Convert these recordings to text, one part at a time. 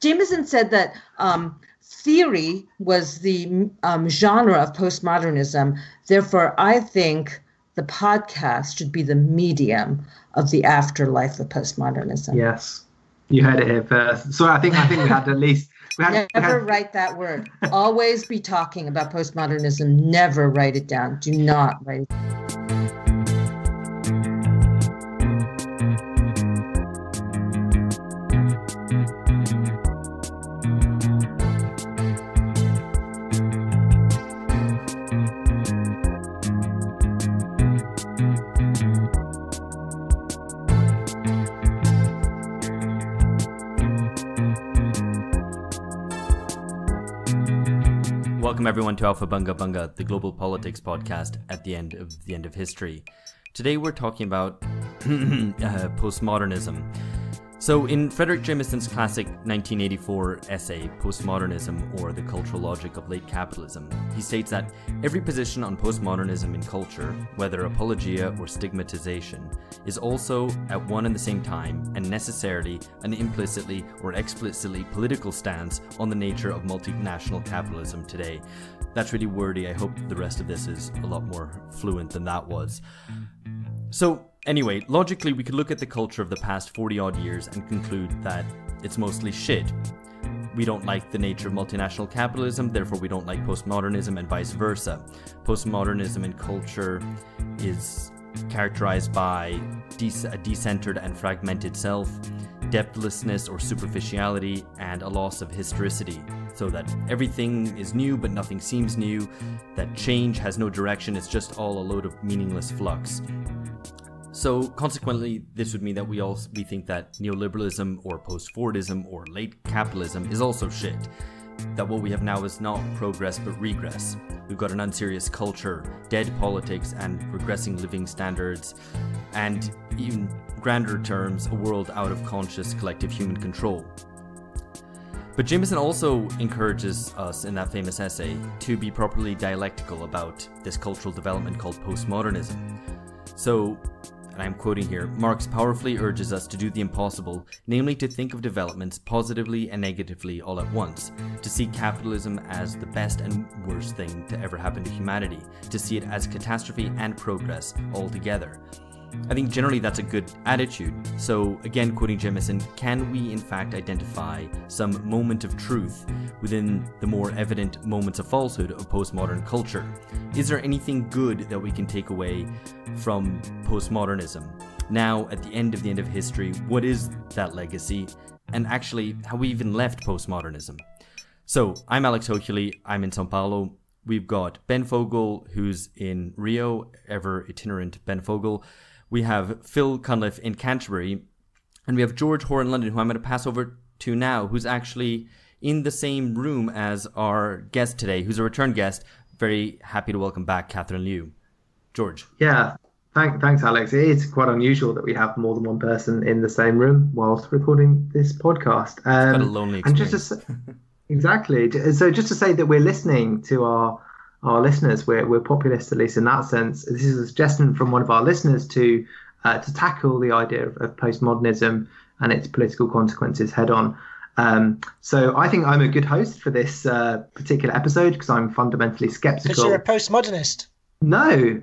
Jameson said that theory was the genre of postmodernism. Therefore, I think the podcast should be the medium of the afterlife of postmodernism. Yes, you heard it here first. So I think we had at least... Never write that word. Always be talking about postmodernism. Never write it down. Do not write it down. Welcome everyone to Alpha Bunga Bunga, the global politics podcast at the end of history. Today we're talking about postmodernism. So in Frederick Jameson's classic 1984 essay, Postmodernism or the Cultural Logic of Late Capitalism, he states that every position on postmodernism in culture, whether apologia or stigmatization, is also at one and the same time and necessarily an implicitly or explicitly political stance on the nature of multinational capitalism today. That's really wordy. I hope the rest of this is a lot more fluent than that was. So anyway, logically, we could look at the culture of the past 40-odd years and conclude that it's mostly shit. We don't like the nature of multinational capitalism, therefore we don't like postmodernism, and vice versa. Postmodernism in culture is characterized by a decentered and fragmented self, depthlessness or superficiality, and a loss of historicity, so that everything is new but nothing seems new, that change has no direction, it's just all a load of meaningless flux. So consequently, this would mean that we think that neoliberalism or post-Fordism or late capitalism is also shit. That what we have now is not progress but regress. We've got an unserious culture, dead politics and regressing living standards, and in grander terms, a world out of conscious collective human control. But Jameson also encourages us in that famous essay to be properly dialectical about this cultural development called postmodernism. So, and I'm quoting here, Marx powerfully urges us to do the impossible, namely to think of developments positively and negatively all at once, to see capitalism as the best and worst thing to ever happen to humanity, to see it as catastrophe and progress all together. I think generally that's a good attitude. So again, quoting Jameson, can we in fact identify some moment of truth within the more evident moments of falsehood of postmodern culture? Is there anything good that we can take away from postmodernism? Now, at the end of history, what is that legacy? And actually, how we even left postmodernism? So, I'm Alex Hochuli, I'm in Sao Paulo. We've got Ben Fogel, who's in Rio, ever itinerant Ben Fogel. We have Phil Cunliffe in Canterbury, and we have George Hoare in London, who I'm going to pass over to now, who's actually in the same room as our guest today, who's a return guest. Very happy to welcome back Catherine Liu. George. Yeah, thanks, Alex. It is quite unusual that we have more than one person in the same room whilst recording this podcast. It's quite a lonely experience. Exactly. So just to say that we're listening to our listeners, we're populist, at least in that sense. This is a suggestion from one of our listeners to tackle the idea of postmodernism and its political consequences head on. So I think I'm a good host for this particular episode because I'm fundamentally skeptical. Because you're a postmodernist. No,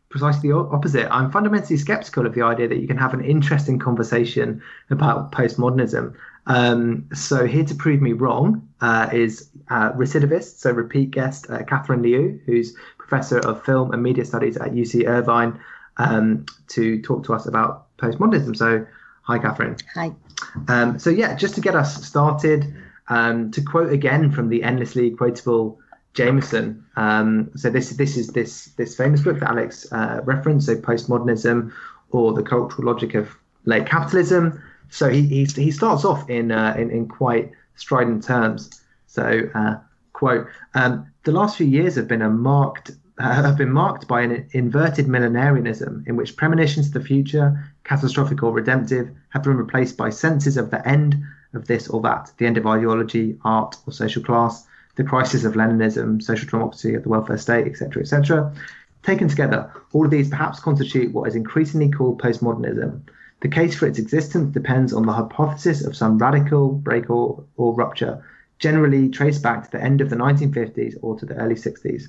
precisely the opposite. I'm fundamentally skeptical of the idea that you can have an interesting conversation about postmodernism. So here to prove me wrong is recidivist, so repeat guest Catherine Liu, who's Professor of Film and Media Studies at UC Irvine, to talk to us about postmodernism. So hi, Catherine. Hi. So yeah, just to get us started, to quote again from the endlessly quotable Jameson. So this is this famous book that Alex referenced, so Postmodernism or the Cultural Logic of Late Capitalism. So he starts off in quite strident terms. So quote: "The last few years have been marked by an inverted millenarianism in which premonitions of the future, catastrophic or redemptive, have been replaced by senses of the end of this or that, the end of ideology, art, or social class, the crisis of Leninism, social democracy of the welfare state, etc., etc. Taken together, all of these perhaps constitute what is increasingly called postmodernism. The case for its existence depends on the hypothesis of some radical break or rupture, generally traced back to the end of the 1950s or to the early 60s.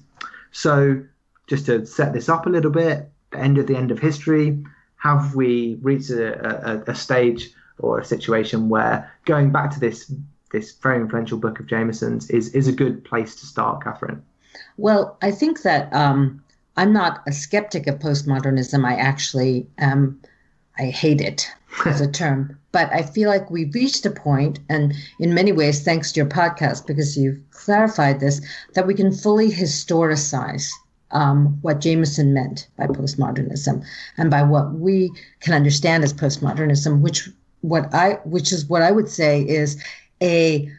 So just to set this up a little bit, the end of history, have we reached a stage or a situation where going back to this very influential book of Jameson's is a good place to start, Catherine? Well, I think that I'm not a skeptic of postmodernism. I actually I hate it as a term, but I feel like we've reached a point, and in many ways, thanks to your podcast, because you've clarified this, that we can fully historicize what Jameson meant by postmodernism and by what we can understand as postmodernism, which is what I would say is a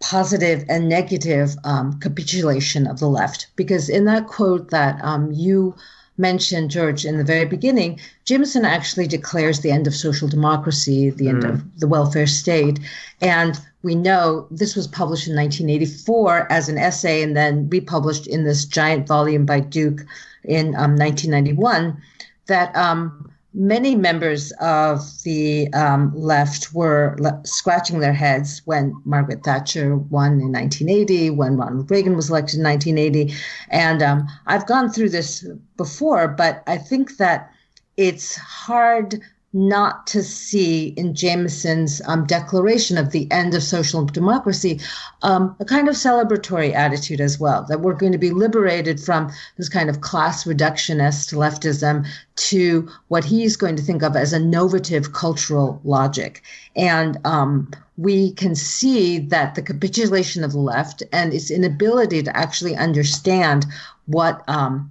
positive and negative capitulation of the left. Because in that quote that you mentioned, George, in the very beginning, Jameson actually declares the end of social democracy, the end of the welfare state. And we know this was published in 1984 as an essay and then republished in this giant volume by Duke in 1991, that many members of the left were scratching their heads when Margaret Thatcher won in 1980, when Ronald Reagan was elected in 1980. And I've gone through this before, but I think that it's hard not to see in Jameson's declaration of the end of social democracy a kind of celebratory attitude as well, that we're going to be liberated from this kind of class reductionist leftism to what he's going to think of as a novative cultural logic. And we can see that the capitulation of the left and its inability to actually understand what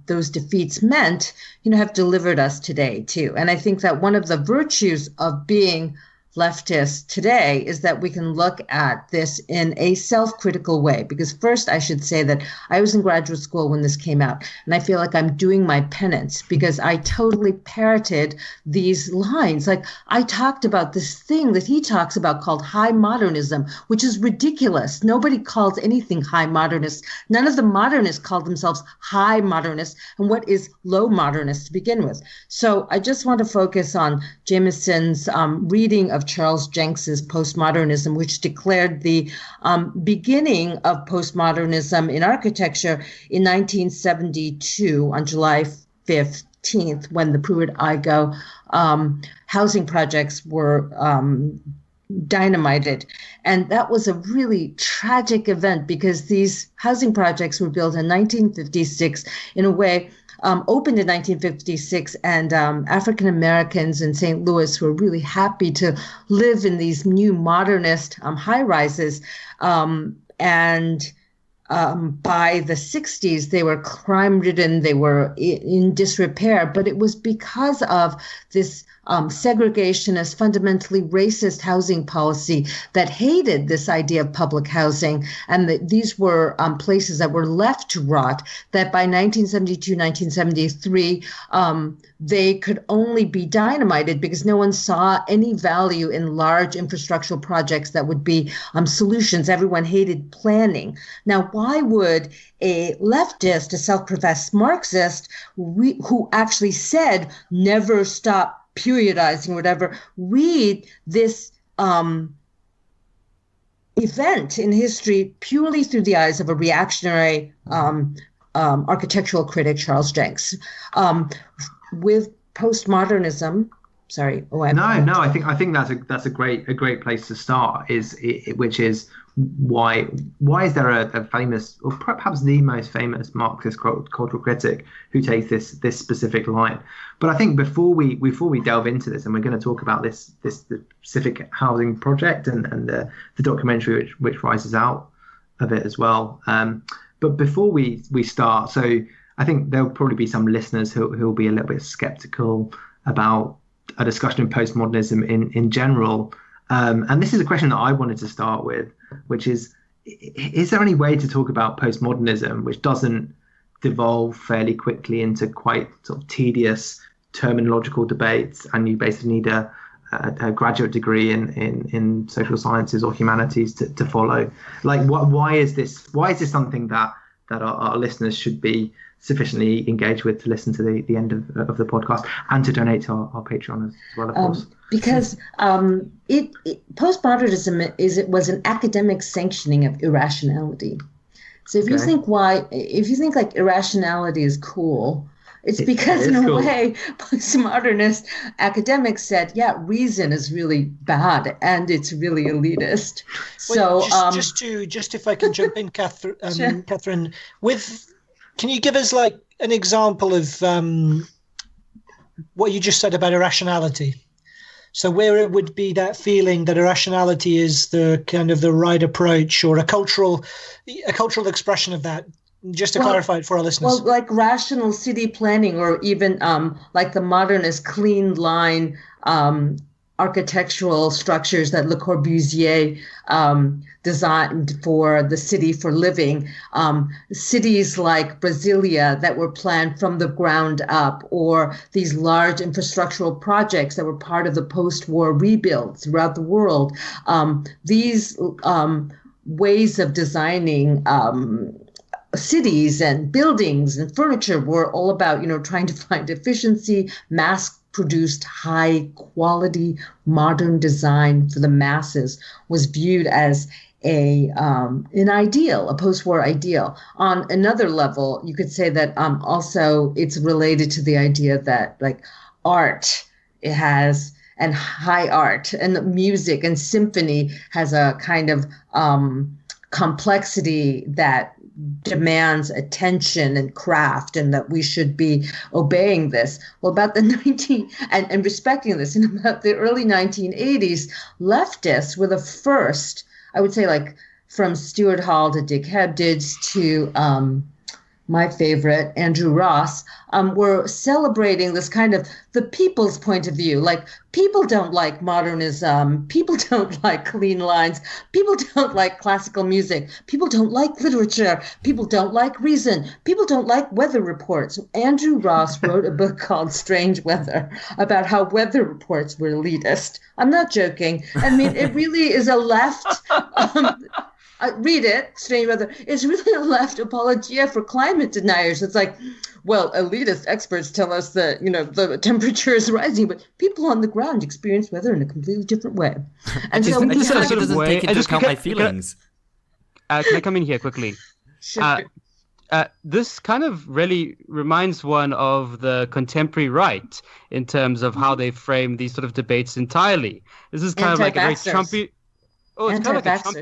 those defeats meant, have delivered us today too. And I think that one of the virtues of being leftist today is that we can look at this in a self-critical way. Because first, I should say that I was in graduate school when this came out, and I feel like I'm doing my penance because I totally parroted these lines. Like, I talked about this thing that he talks about called high modernism, which is ridiculous. Nobody calls anything high modernist. None of the modernists called themselves high modernists, and what is low modernist to begin with. So I just want to focus on Jameson's reading of Charles Jenks's Postmodernism, which declared the beginning of postmodernism in architecture in 1972 on July 15th, when the Pruitt-Igoe housing projects were dynamited. And that was a really tragic event because these housing projects were built in 1956 in a way opened in 1956, and African Americans in St. Louis were really happy to live in these new modernist high-rises. And by the 60s, they were crime-ridden, they were in disrepair, but it was because of this segregationist, fundamentally racist housing policy that hated this idea of public housing. And that these were places that were left to rot, that by 1972, 1973, they could only be dynamited because no one saw any value in large infrastructural projects that would be solutions. Everyone hated planning. Now, why would a leftist, a self-professed Marxist, who actually said never stop periodizing, whatever, read this event in history purely through the eyes of a reactionary architectural critic, Charles Jenks? With postmodernism, sorry. I think that's a great place to start. Which is why is there a famous, or perhaps the most famous Marxist cultural critic who takes this specific line? But I think before we delve into this, and we're going to talk about this specific housing project and the documentary which rises out of it as well. But before we start, so I think there'll probably be some listeners who will be a little bit skeptical about a discussion of postmodernism in general. And this is a question that I wanted to start with, which is there any way to talk about postmodernism which doesn't devolve fairly quickly into quite sort of tedious terminological debates, and you basically need a graduate degree in social sciences or humanities to follow? Like, why is this something that our listeners should be sufficiently engaged with to listen to the end of the podcast and to donate to our Patreon as well, of course. Because postmodernism was an academic sanctioning of irrationality. So if you think like irrationality is cool, it's because in a way postmodernist academics said, yeah, reason is really bad and it's really elitist. So just if I can jump in, Catherine, Sure. Catherine, can you give us like an example of what you just said about irrationality? So where it would be that feeling that irrationality is the kind of the right approach, or a cultural expression of that, just to clarify it for our listeners. Well, like rational city planning, or even like the modernist clean line architectural structures that Le Corbusier designed for the city for living, cities like Brasilia that were planned from the ground up, or these large infrastructural projects that were part of the post-war rebuild throughout the world. These ways of designing cities and buildings and furniture were all about, trying to find efficiency, mass-produced, high-quality, modern design for the masses was viewed as an ideal, a post-war ideal. On another level, you could say that also it's related to the idea that like art, it has, and high art and music and symphony has a kind of complexity that demands attention and craft, and that we should be obeying this. Well, about the and respecting this, in about the early 1980s, leftists were the first, I would say, like from Stuart Hall to Dick Hebdige to my favorite, Andrew Ross, were celebrating this kind of the people's point of view. Like, people don't like modernism. People don't like clean lines. People don't like classical music. People don't like literature. People don't like reason. People don't like weather reports. Andrew Ross wrote a book called Strange Weather about how weather reports were elitist. I'm not joking. I mean, it really is a left... read it, Strange Weather. It's really a left apologia for climate deniers. It's like, well, elitist experts tell us that, the temperature is rising, but people on the ground experience weather in a completely different way. And so this it a sort of doesn't way, take into account my feelings. Can I come in here quickly? Sure. This kind of really reminds one of the contemporary right in terms of how they frame these sort of debates entirely. This is kind of like a very Trumpy... Oh, it's kind of like a Trump...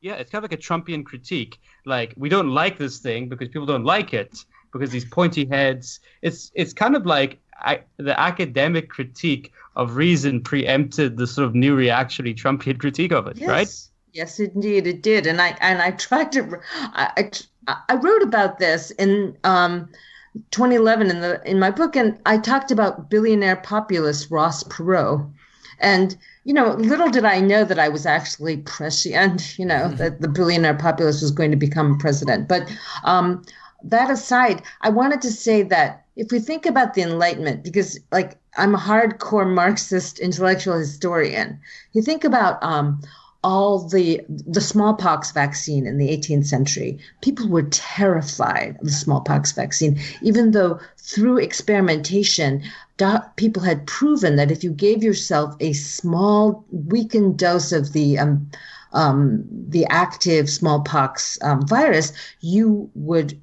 Yeah, it's kind of like a Trumpian critique. Like, we don't like this thing because people don't like it, because these pointy heads. It's kind of like the academic critique of reason preempted the sort of new reactionary Trumpian critique of it, right? Yes, indeed, it did. And I tried to. I wrote about this in 2011 in my book, and I talked about billionaire populist Ross Perot. And, little did I know that I was actually prescient, that the billionaire populist was going to become president. But that aside, I wanted to say that if we think about the Enlightenment, because I'm a hardcore Marxist intellectual historian, you think about all the smallpox vaccine in the 18th century. People were terrified of the smallpox vaccine, even though through experimentation, people had proven that if you gave yourself a small weakened dose of the active smallpox virus, you would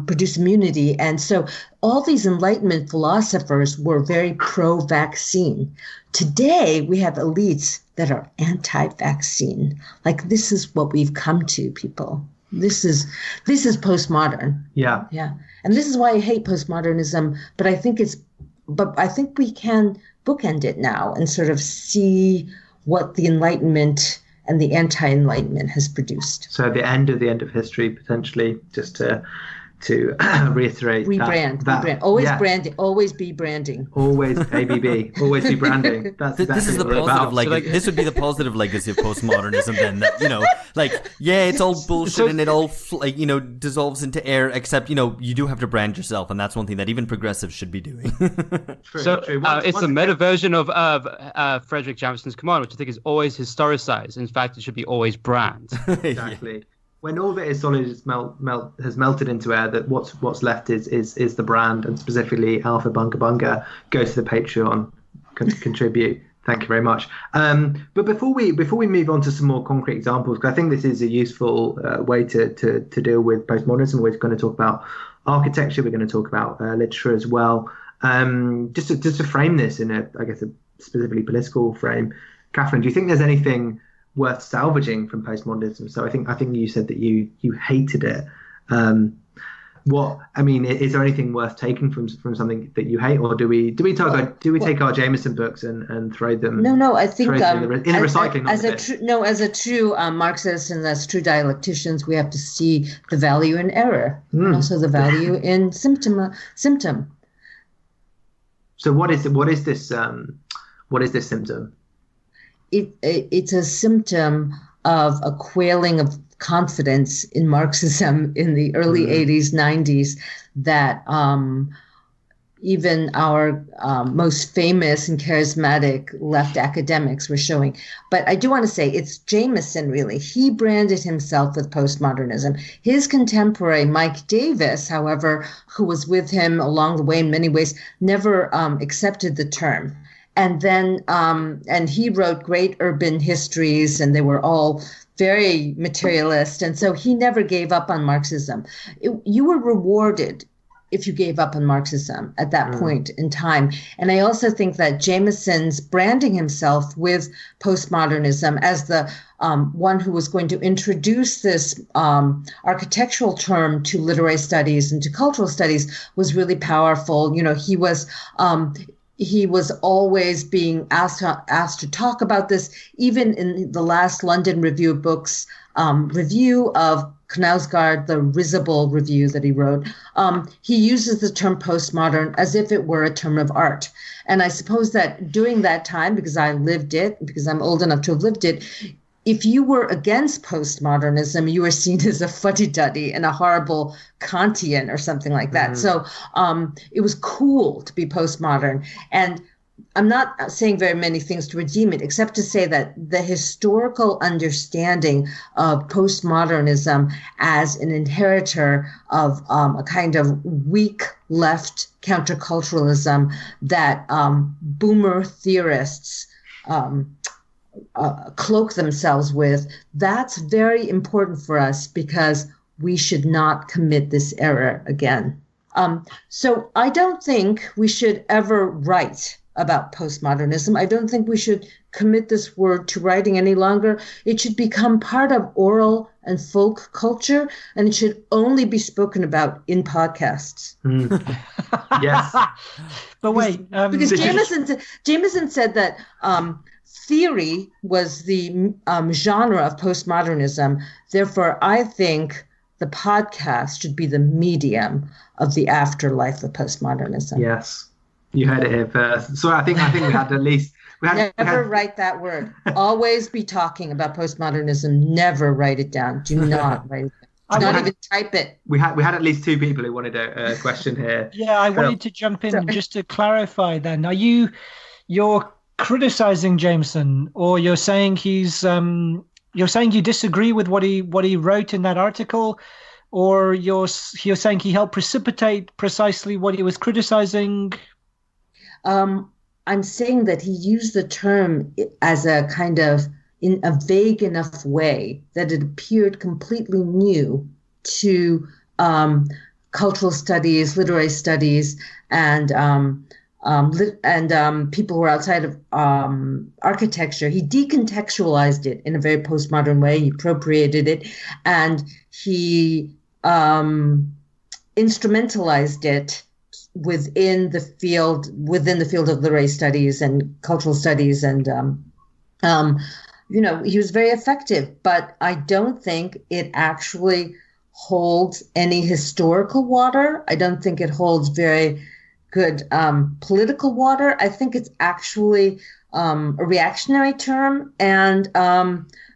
produce immunity. And so all these Enlightenment philosophers were very pro-vaccine. Today, we have elites that are anti-vaccine. Like, this is what we've come to, people. This is postmodern. Yeah. Yeah. And this is why I hate postmodernism, but I think we can bookend it now and sort of see what the Enlightenment and the anti-Enlightenment has produced. So the end of history, potentially, just to reiterate. Rebrand. Always branding. Always be branding. Always ABB. Always be branding. That's exactly this is the positive this would be the positive legacy of postmodernism. Then that, it's all bullshit and it all dissolves into air. Except you do have to brand yourself, and that's one thing that even progressives should be doing. True. It's a meta version of Frederick Jamerson's command, which I think is always historicize. In fact, it should be always brand. Exactly. when all that is solid has melted into air, that what's left is the brand, and specifically Alpha Bunga Bunga. Go to the Patreon, contribute. Thank you very much. But before we move on to some more concrete examples, because I think this is a useful way to deal with postmodernism. We're going to talk about architecture. We're going to talk about literature as well. Just to frame this in a specifically political frame, Catherine, do you think there's anything worth salvaging from postmodernism? So I think you said that you hated it. Is there anything worth taking from something that you hate, or do we take our Jameson books and throw them? No. I think in the recycling. As a true Marxist and as true dialecticians, we have to see the value in error and also the value in symptom. So what is this symptom? It's a symptom of a quailing of confidence in Marxism in the early 80s, 90s, that even our most famous and charismatic left academics were showing. But I do want to say it's Jameson, really. He branded himself with postmodernism. His contemporary, Mike Davis, however, who was with him along the way in many ways, never accepted the term. And then, and he wrote great urban histories, and they were all very materialist. And so he never gave up on Marxism. You were rewarded if you gave up on Marxism at that point in time. And I also think that Jameson's branding himself with postmodernism as the one who was going to introduce this architectural term to literary studies and to cultural studies was really powerful. You know, he was always being asked to talk about this, even in the last London Review of Books review of Knausgaard, the risible review that he wrote. He uses the term postmodern as if it were a term of art. And I suppose that during that time, because I lived it, because I'm old enough to have lived it, if you were against postmodernism, you were seen as a fuddy-duddy and a horrible Kantian or something like that. So it was cool to be postmodern. And I'm not saying very many things to redeem it, except to say that the historical understanding of postmodernism as an inheritor of a kind of weak left counterculturalism that boomer theorists cloak themselves with, that's very important for us because we should not commit this error again. So I don't think we should ever write about postmodernism. I don't think we should commit this word to writing any longer. It should become part of oral and folk culture, and it should only be spoken about in podcasts. Yes. But wait. Because Jameson said that theory was the genre of postmodernism. Therefore, I think the podcast should be the medium of the afterlife of postmodernism. Yes. You heard it here first. So I think we had at least never write that word. Always be talking about postmodernism. Never write it down. Do not write it down. Do not even type it. We had at least two people who wanted a question here. Yeah, I wanted to jump in just to clarify. Then you're criticizing Jameson, or you're saying you disagree with what he wrote in that article, or you're saying he helped precipitate precisely what he was criticizing? I'm saying that he used the term as a kind of, in a vague enough way that it appeared completely new to cultural studies, literary studies, and people who are outside of architecture. He decontextualized it in a very postmodern way. He appropriated it, and he instrumentalized it within the field of literary studies and cultural studies, and he was very effective. But I don't think it actually holds any historical water. I don't think it holds very good political water. I think it's actually a reactionary term, and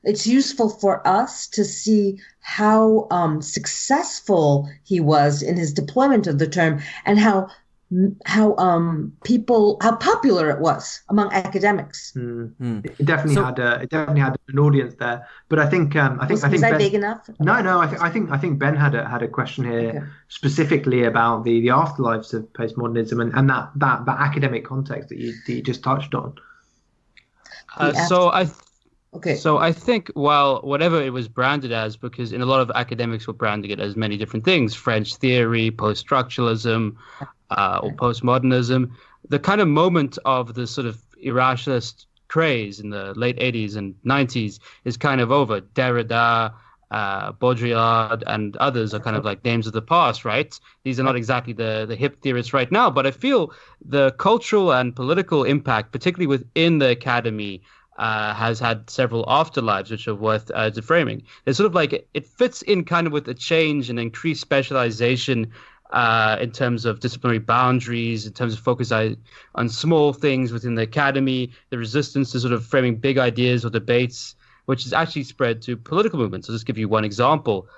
it's useful for us to see how successful he was in his deployment of the term, and how how popular it was among academics. It definitely had an audience there. But I think Was I Ben, vague enough? No. I think Ben had a question here specifically about the afterlives of postmodernism and that academic context that you just touched on. So I think, well, whatever it was branded as, because in a lot of academics were branding it as many different things, French theory, post-structuralism, or postmodernism, the kind of moment of the sort of irrationalist craze in the late 80s and 90s is kind of over. Derrida, Baudrillard, and others are kind of like names of the past, right? These are not exactly the hip theorists right now, but I feel the cultural and political impact, particularly within the academy, has had several afterlives which are worth deframing. It's sort of like it fits in kind of with a change and increased specialization in terms of disciplinary boundaries, in terms of focus on small things within the academy, the resistance to sort of framing big ideas or debates, which is actually spread to political movements. I'll just give you one example.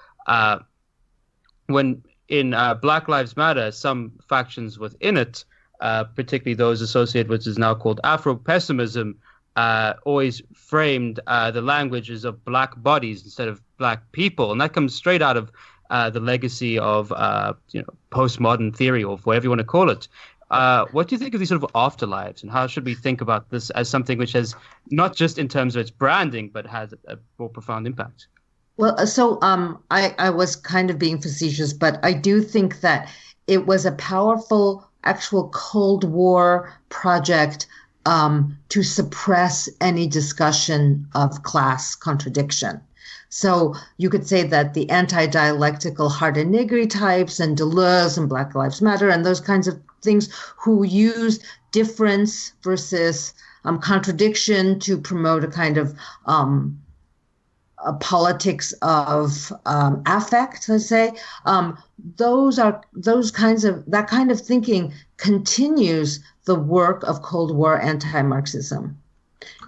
When in Black Lives Matter, some factions within it, particularly those associated with what is now called Afro-pessimism, always framed the languages of black bodies instead of black people. And that comes straight out of the legacy of postmodern theory, or whatever you want to call it. What do you think of these sort of afterlives, and how should we think about this as something which has not just in terms of its branding, but has a more profound impact? Well, so I was kind of being facetious, but I do think that it was a powerful actual Cold War project to suppress any discussion of class contradiction. So you could say that the anti-dialectical Hardenegri types and Deleuze and Black Lives Matter and those kinds of things who use difference versus contradiction to promote a kind of a politics of affect, let's say, that kind of thinking continues the work of Cold War anti-Marxism.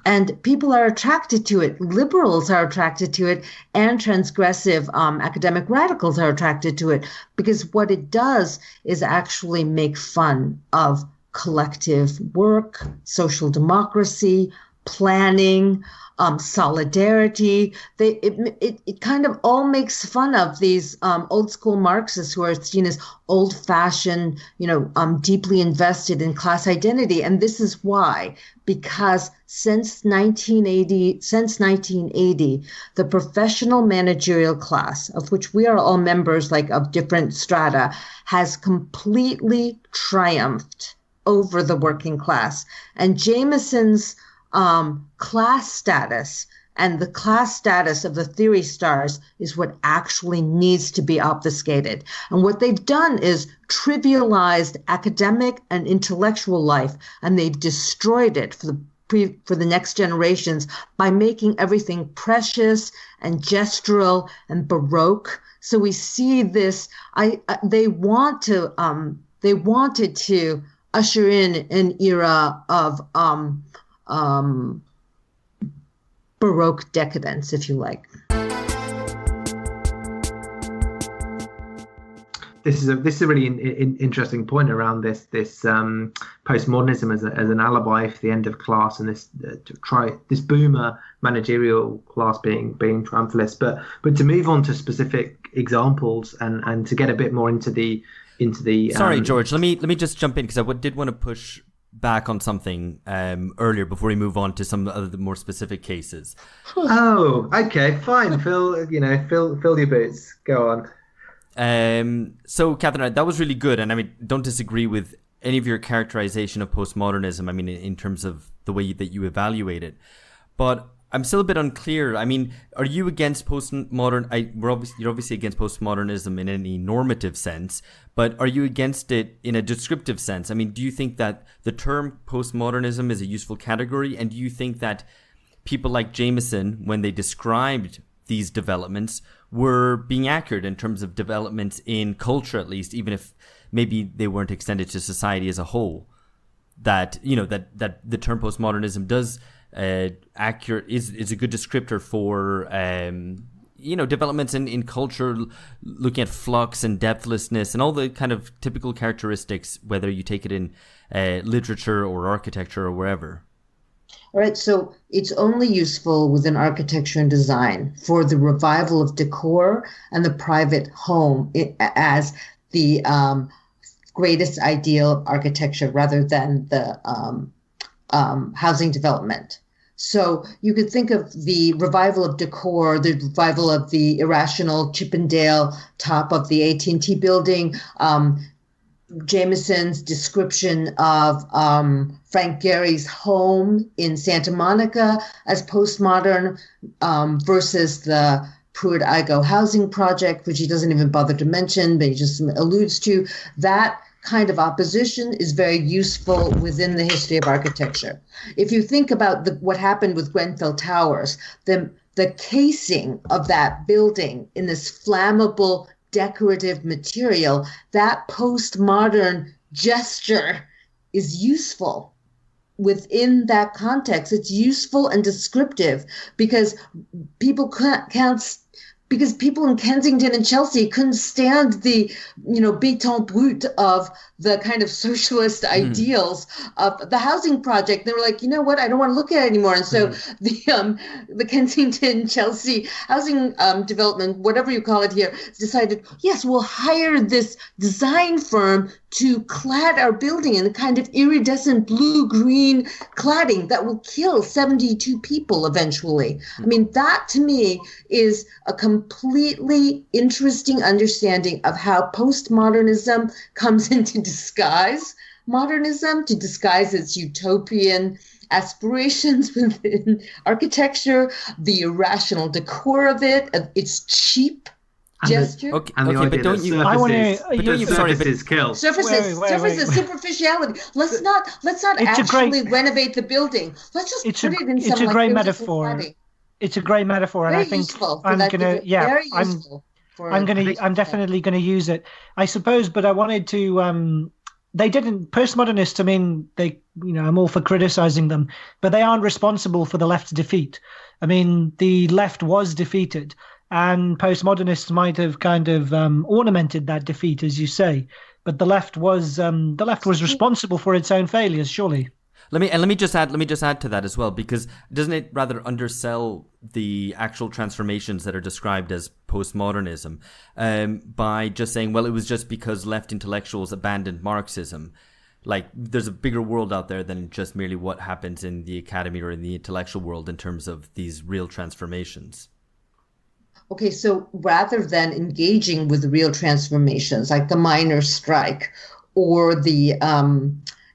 And people are attracted to it. Liberals are attracted to it, and transgressive academic radicals are attracted to it, because what it does is actually make fun of collective work, social democracy, planning, solidarity. It kind of all makes fun of these old school Marxists who are seen as old fashioned, deeply invested in class identity. And this is why, because since 1980, the professional managerial class, of which we are all members, like of different strata, has completely triumphed over the working class. And Jameson's class status and the class status of the theory stars is what actually needs to be obfuscated. And what they've done is trivialized academic and intellectual life, and they've destroyed it for the next generations by making everything precious and gestural and baroque. So we see this. They wanted to usher in an era of Baroque decadence, if you like. This is a really interesting point around this postmodernism as an alibi for the end of class, and this boomer managerial class being triumphalist. But to move on to specific examples and to get a bit more into the Sorry, George. Let me just jump in, because I did want to push back on something earlier before we move on to some of the more specific cases. Oh, okay, fine. Fill your boots. Go on. So, Catherine, that was really good, and I mean, don't disagree with any of your characterization of postmodernism. I mean, in terms of the way that you evaluate it, but I'm still a bit unclear. I mean, are you against postmodern? You're obviously against postmodernism in any normative sense, but are you against it in a descriptive sense? I mean, do you think that the term postmodernism is a useful category? And do you think that people like Jameson, when they described these developments, were being accurate in terms of developments in culture, at least, even if maybe they weren't extended to society as a whole? That that the term postmodernism does accurate is a good descriptor for developments in culture, looking at flux and depthlessness and all the kind of typical characteristics, whether you take it in literature or architecture or wherever? All right, so it's only useful within architecture and design for the revival of decor and the private home as the greatest ideal of architecture rather than the housing development. So you could think of the revival of decor, the revival of the irrational Chippendale top of the AT&T building, Jameson's description of Frank Gehry's home in Santa Monica as postmodern versus the Pruitt-Igoe housing project, which he doesn't even bother to mention, but he just alludes to. That kind of opposition is very useful within the history of architecture. If you think about what happened with Grenfell Towers, the casing of that building in this flammable decorative material, that postmodern gesture is useful within that context. It's useful and descriptive because people because people in Kensington and Chelsea couldn't stand the, béton brut of the kind of socialist ideals of the housing project. They were like, you know what, I don't want to look at it anymore. And so the Kensington, Chelsea housing development, whatever you call it here, decided, yes, we'll hire this design firm to clad our building in a kind of iridescent blue-green cladding that will kill 72 people eventually. I mean, that to me is a completely interesting understanding of how postmodernism comes in to disguise modernism, to disguise its utopian aspirations within architecture, the irrational decor of it, its cheap gesture. Okay, but don't you? I want to. Surfaces kill. Surfaces, superficiality. Let's not actually renovate the building. Let's just put it in some. It's a great metaphor. It's a great metaphor, and I think I'm definitely gonna use it. I suppose, but I wanted to. They didn't. Postmodernists. I mean, I'm all for criticizing them, but they aren't responsible for the left's defeat. I mean, the left was defeated. And postmodernists might have kind of ornamented that defeat, as you say, but the left was responsible for its own failures, surely. Let me just add to that as well, because doesn't it rather undersell the actual transformations that are described as postmodernism by just saying, well, it was just because left intellectuals abandoned Marxism. Like, there's a bigger world out there than just merely what happens in the academy or in the intellectual world in terms of these real transformations. Okay, so rather than engaging with real transformations like the miners' strike or the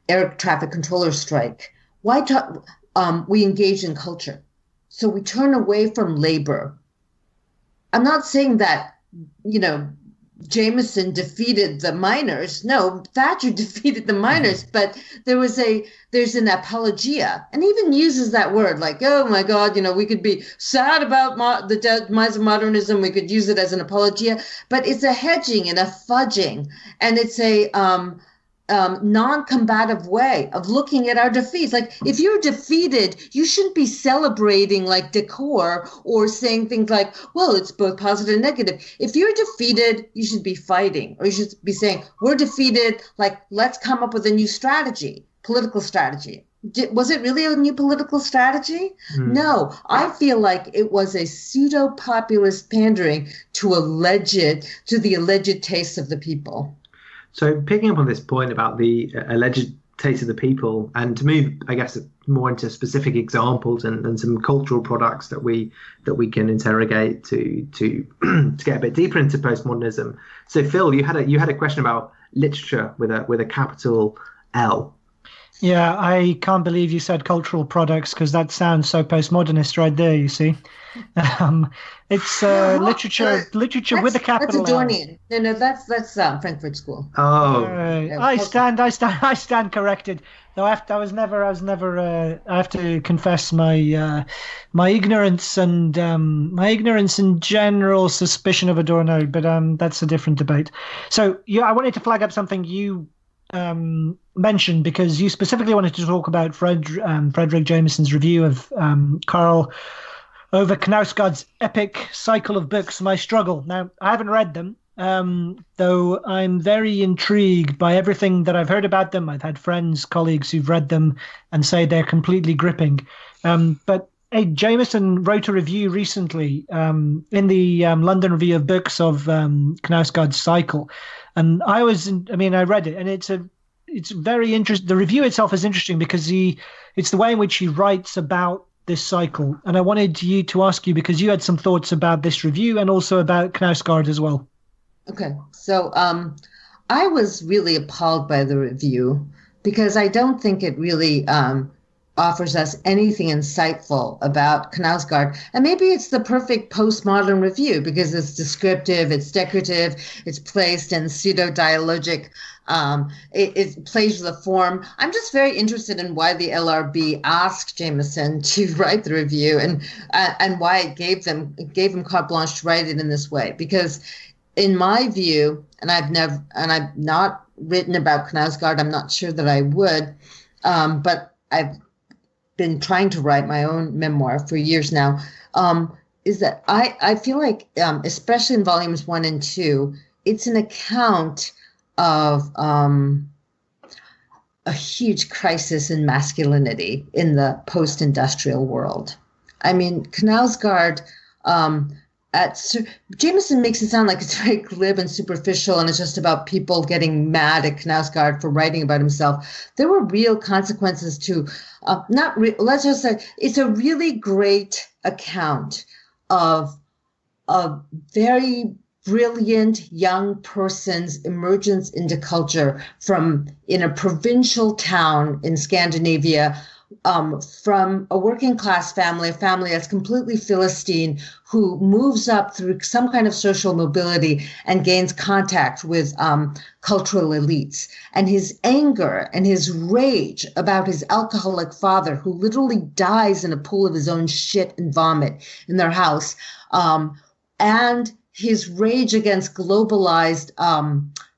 air traffic controller strike, we engage in culture. So we turn away from labor. I'm not saying that, Jameson defeated the miners. No, Thatcher defeated the miners, but there's an apologia, and even uses that word like, oh my God, we could be sad about the demise of modernism. We could use it as an apologia, but it's a hedging and a fudging, and it's a non-combative way of looking at our defeats. Like, if you're defeated, you shouldn't be celebrating like decor or saying things like, well, it's both positive and negative. If you're defeated, you should be fighting, or you should be saying, we're defeated, like, let's come up with a new strategy, political strategy. Was it really a new political strategy? No, I feel like it was a pseudo-populist pandering to the alleged tastes of the people. So picking up on this point about the alleged taste of the people, and to move, I guess, more into specific examples and some cultural products that we can interrogate to get a bit deeper into postmodernism. So Phil, you had a question about literature with a capital L. Yeah, I can't believe you said cultural products, because that sounds so postmodernist right there, you see. It's literature with a capital L. That's Adornian. No, that's Frankfurt School. Oh, I stand corrected. Though I have to confess my ignorance and general suspicion of Adorno, but that's a different debate. So I wanted to flag up something you mentioned, because you specifically wanted to talk about Frederick Jameson's review of Karl over Knausgaard's epic cycle of books, My Struggle. Now, I haven't read them, though I'm very intrigued by everything that I've heard about them. I've had friends, colleagues who've read them and say they're completely gripping. But hey, Jameson wrote a review recently in the London Review of Books of Knausgaard's cycle. And I read it, and it's very interesting. The review itself is interesting because it's the way in which he writes about this cycle. And I wanted to ask you, because you had some thoughts about this review and also about Knausgaard as well. Okay, so I was really appalled by the review because I don't think it really offers us anything insightful about Knausgaard. And maybe it's the perfect postmodern review because it's descriptive, it's decorative, it's placed in pseudo-dialogic, it plays with the form. I'm just very interested in why the LRB asked Jameson to write the review and why it gave him carte blanche to write it in this way. Because in my view, and I've not written about Knausgaard, I'm not sure that I would, but I've been trying to write my own memoir for years now, is that I feel like, especially in volumes 1 and 2, it's an account of a huge crisis in masculinity in the post-industrial world. I mean, Knausgaard, Jameson makes it sound like it's very glib and superficial and it's just about people getting mad at Knausgaard for writing about himself. There were real consequences to, let's just say, it's a really great account of a very brilliant young person's emergence into culture in a provincial town in Scandinavia, from a working class family, a family that's completely Philistine, who moves up through some kind of social mobility and gains contact with cultural elites. And his anger and his rage about his alcoholic father, who literally dies in a pool of his own shit and vomit in their house, and his rage against globalized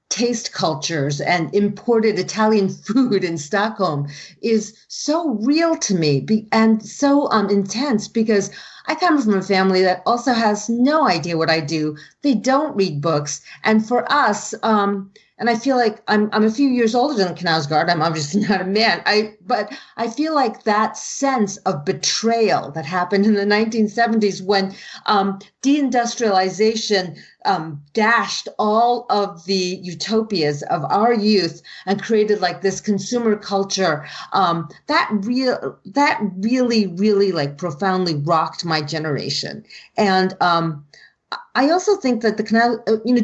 taste cultures and imported Italian food in Stockholm is so real to me and so intense, because I come from a family that also has no idea what I do. They don't read books. And for us, and I feel like I'm a few years older than Knausgaard. I'm obviously not a man. But I feel like that sense of betrayal that happened in the 1970s when deindustrialization dashed all of the utopias of our youth and created like this consumer culture, that really like profoundly rocked my generation. And I also think that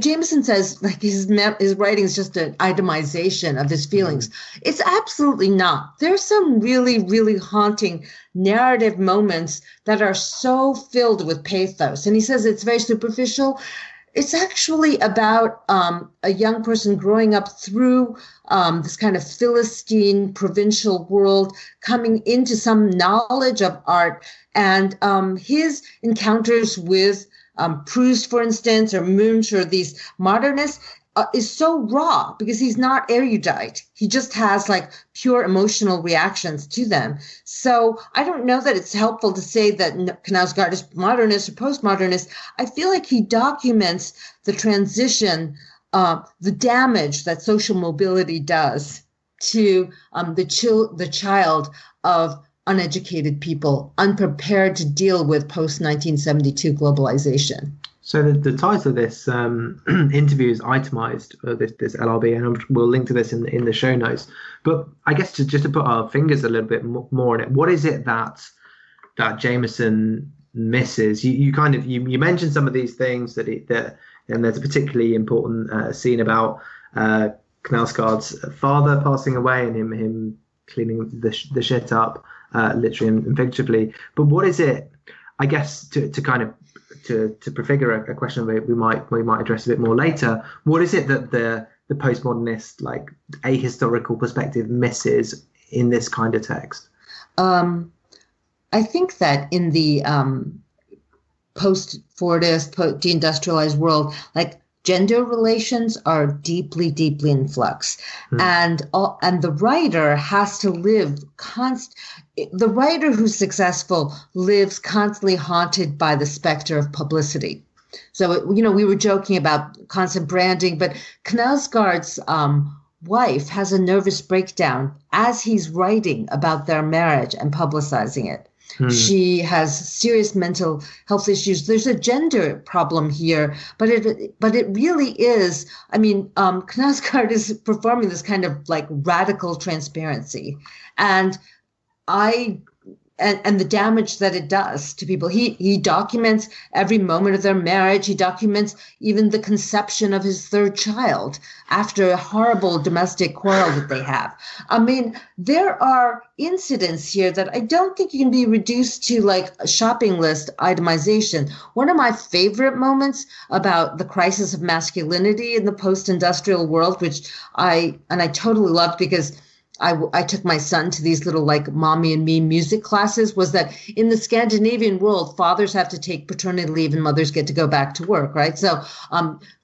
Jameson says like his writing is just an itemization of his feelings. It's absolutely not. There's some really, really haunting narrative moments that are so filled with pathos. And he says it's very superficial. It's actually about a young person growing up through this kind of Philistine provincial world, coming into some knowledge of art, and his encounters with Proust, for instance, or Munch, or these modernists, is so raw because he's not erudite. He just has like pure emotional reactions to them. So I don't know that it's helpful to say that Knausgaard is modernist or postmodernist. I feel like he documents the transition, the damage that social mobility does to the child of uneducated people, unprepared to deal with post-1972 globalization. So the title of this interview is itemized, this LRB, and we'll link to this in the show notes. But I guess just to put our fingers a little bit more on it, what is it that Jameson misses? You mentioned some of these things and there's a particularly important scene about Knausgaard's father passing away and him cleaning the shit up, literally and figuratively. But what is it? I guess to prefigure a question that we might address a bit more later. What is it that the postmodernist, like ahistorical perspective, misses in this kind of text? I think that in the post-Fordist, deindustrialized world, like gender relations are deeply, deeply in flux. And the writer has to live the writer who's successful lives constantly haunted by the specter of publicity. So, we were joking about constant branding, but Knausgaard's wife has a nervous breakdown as he's writing about their marriage and publicizing it. She has serious mental health issues. There's a gender problem here, but it really is. I mean, Knausgaard is performing this kind of like radical transparency, and the damage that it does to people. He documents every moment of their marriage. He documents even the conception of his third child after a horrible domestic quarrel that they have. I mean, there are incidents here that I don't think you can be reduced to like a shopping list itemization. One of my favorite moments about the crisis of masculinity in the post-industrial world, which I totally loved because I took my son to these little like mommy and me music classes, was that in the Scandinavian world, fathers have to take paternity leave and mothers get to go back to work, right? So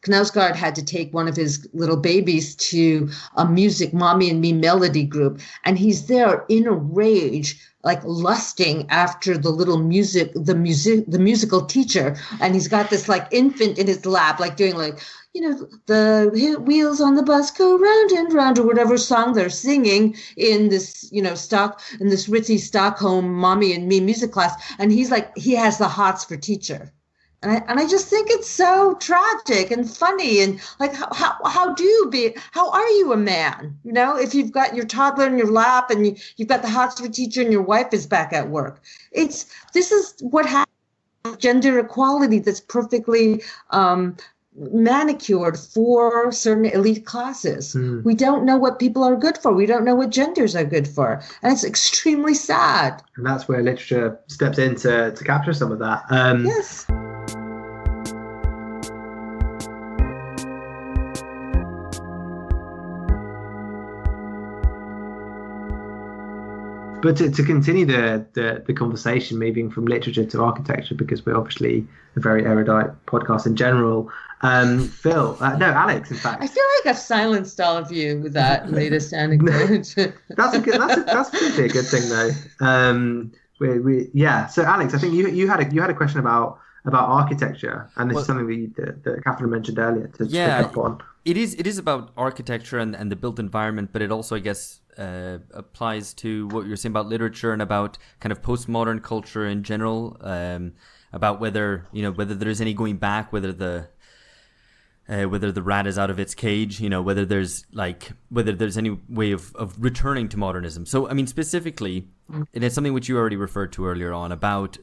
Knausgaard had to take one of his little babies to a music mommy and me melody group. And he's there in a rage, like lusting after the little the musical teacher. And he's got this like infant in his lap, like doing like, the wheels on the bus go round and round, or whatever song they're singing in this, this ritzy Stockholm mommy and me music class. And he's like, he has the hots for teacher. And I just think it's so tragic and funny. And like, how are you a man? If you've got your toddler in your lap and you've got the hots for teacher and your wife is back at work. This is what happens with gender equality that's perfectly, manicured for certain elite classes. We don't know what people are good for. We don't know what genders are good for. And it's extremely sad. And that's where literature steps in to capture some of that. Yes. But to continue the conversation, moving from literature to architecture, because we're obviously a very erudite podcast in general. Phil, Alex, in fact. I feel like I've silenced all of you with that latest anecdote. That's probably a good thing, though. So Alex, I think you had a question about architecture, and this is something that Catherine mentioned earlier to pick up on. It is about architecture and the built environment, but it also, I guess, applies to what you're saying about literature and about kind of postmodern culture in general, about whether there's any going back, whether the rat is out of its cage, whether there's any way of returning to modernism. So, I mean, specifically, and it's something which you already referred to earlier on about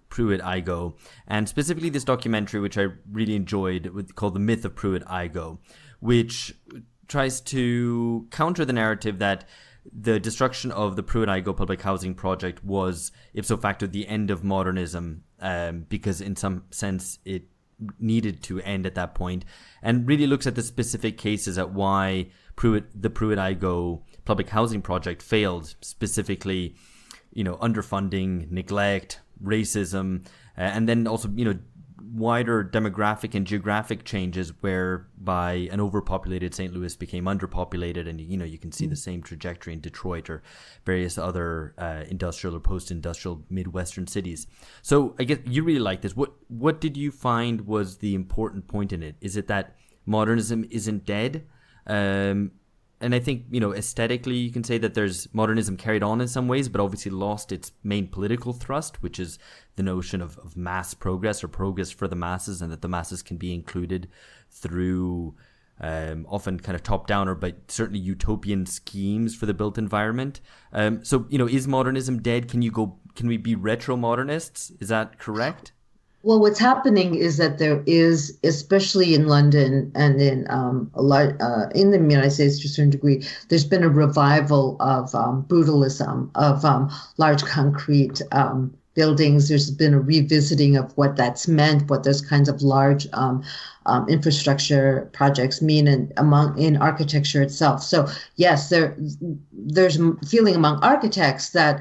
Pruitt-Igoe, and specifically this documentary, which I really enjoyed, called The Myth of Pruitt-Igoe, which tries to counter the narrative that the destruction of the Pruitt-Igoe public housing project was ipso facto the end of modernism, because in some sense it needed to end at that point, and really looks at the specific cases at why the Pruitt-Igoe public housing project failed, specifically, underfunding, neglect, racism, and then also, wider demographic and geographic changes whereby an overpopulated St. Louis became underpopulated, and you can see the same trajectory in Detroit or various other industrial or post-industrial Midwestern cities. So I guess you really like this. What did you find was the important point in it? Is it that modernism isn't dead? And I think, aesthetically, you can say that there's modernism carried on in some ways, but obviously lost its main political thrust, which is the notion of mass progress or progress for the masses, and that the masses can be included through often kind of top-down but certainly utopian schemes for the built environment. So, is modernism dead? Can we be retro-modernists? Is that correct? Well, what's happening is that there is, especially in London and in the United States to a certain degree, there's been a revival of brutalism, of large concrete buildings. There's been a revisiting of what that's meant, what those kinds of large infrastructure projects mean in architecture itself. So yes, there's feeling among architects that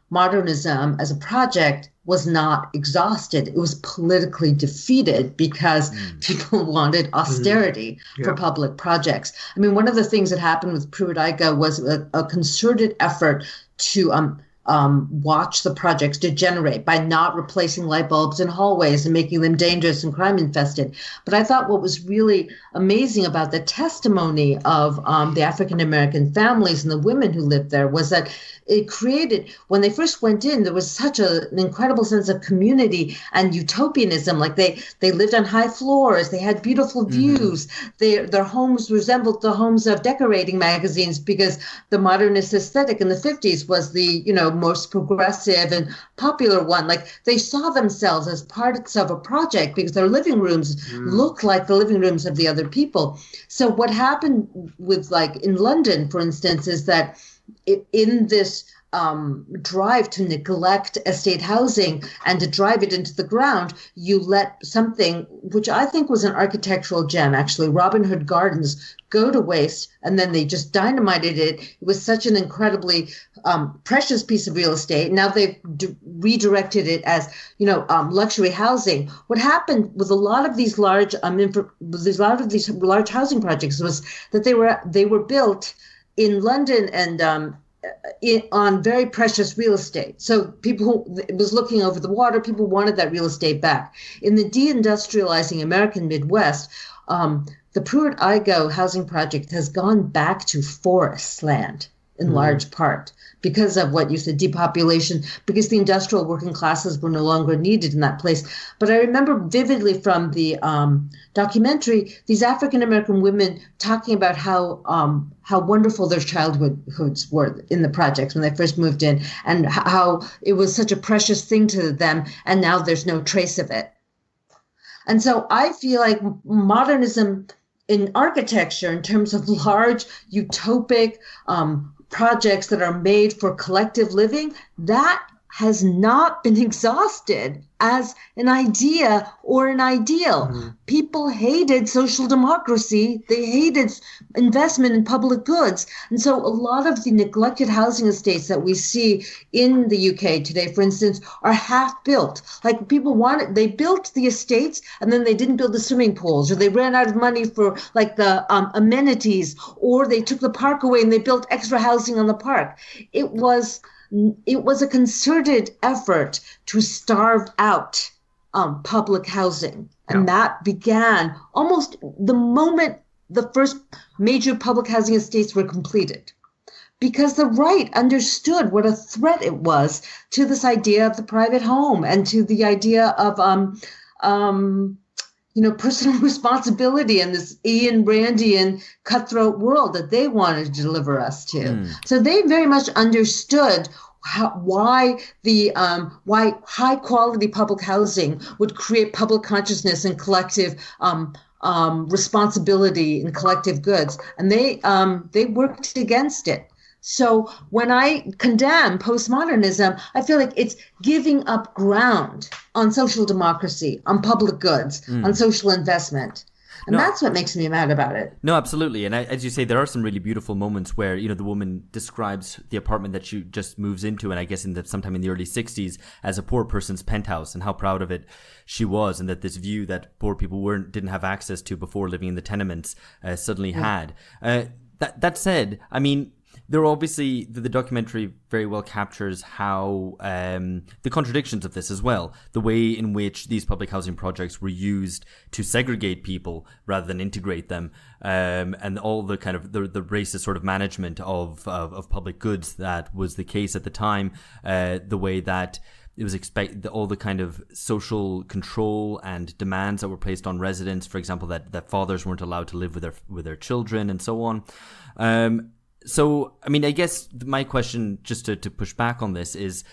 modernism as a project was not exhausted. It was politically defeated because people wanted austerity for public projects. I mean, one of the things that happened with Pruitt-Igoe was a concerted effort to watch the projects degenerate by not replacing light bulbs in hallways and making them dangerous and crime infested. But I thought what was really amazing about the testimony of the African American families and the women who lived there was that it created, when they first went in, there was such an incredible sense of community and utopianism. Like they lived on high floors, they had beautiful views, their homes resembled the homes of decorating magazines because the modernist aesthetic in the 50s was the, most progressive and popular one. Like they saw themselves as parts of a project because their living rooms looked like the living rooms of the other people. So what happened with, like in London, for instance, is that in this drive to neglect estate housing and to drive it into the ground, you let something, which I think was an architectural gem, actually, Robin Hood Gardens, go to waste, and then they just dynamited it. It was such an incredibly precious piece of real estate. Now they've redirected it as, luxury housing. What happened with a lot of these large housing projects was that they were built in London and on very precious real estate. So people who was looking over the water, people wanted that real estate back. In the deindustrializing American Midwest, the Pruitt-Igoe housing project has gone back to forest land in large part because of what you said, depopulation, because the industrial working classes were no longer needed in that place. But I remember vividly from the documentary, these African-American women talking about how wonderful their childhoods were in the projects when they first moved in, and how it was such a precious thing to them, and now there's no trace of it. And so I feel like modernism in architecture, in terms of large utopic projects that are made for collective living, that has not been exhausted as an idea or an ideal. People hated social democracy. They hated investment in public goods. And so a lot of the neglected housing estates that we see in the UK today, for instance, are half built. Like they built the estates and then they didn't build the swimming pools, or they ran out of money for like the amenities, or they took the park away and they built extra housing on the park. It was a concerted effort to starve out public housing. And that began almost the moment the first major public housing estates were completed, because the right understood what a threat it was to this idea of the private home and to the idea of personal responsibility in this Ian Randian cutthroat world that they wanted to deliver us to. So they very much understood why high quality public housing would create public consciousness and collective responsibility in collective goods, and they worked against it. So when I condemn postmodernism, I feel like it's giving up ground on social democracy, on public goods, on social investment. And that's what makes me mad about it. No, absolutely. And as you say, there are some really beautiful moments where, the woman describes the apartment that she just moves into, and I guess sometime in the early 60s, as a poor person's penthouse, and how proud of it she was, and that this view that poor people didn't have access to before living in the tenements suddenly had. That said, I mean, there are obviously, the documentary very well captures how the contradictions of this as well, the way in which these public housing projects were used to segregate people rather than integrate them, and all the kind of the racist sort of management of public goods that was the case at the time, the way that it was all the kind of social control and demands that were placed on residents, for example, that fathers weren't allowed to live with their children and so on. So, I mean, I guess my question, just to push back on this, is,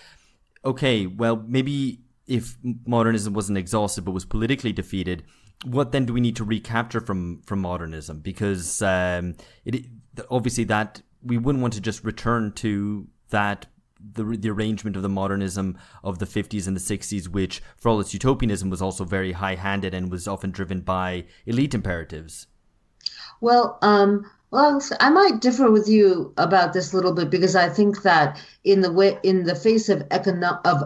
okay, well, maybe if modernism wasn't exhausted but was politically defeated, what then do we need to recapture from modernism? Because obviously that we wouldn't want to just return to that, the arrangement of the modernism of the 50s and the 60s, which, for all its utopianism, was also very high-handed and was often driven by elite imperatives. Well, Well, I might differ with you about this a little bit because I think that in the face of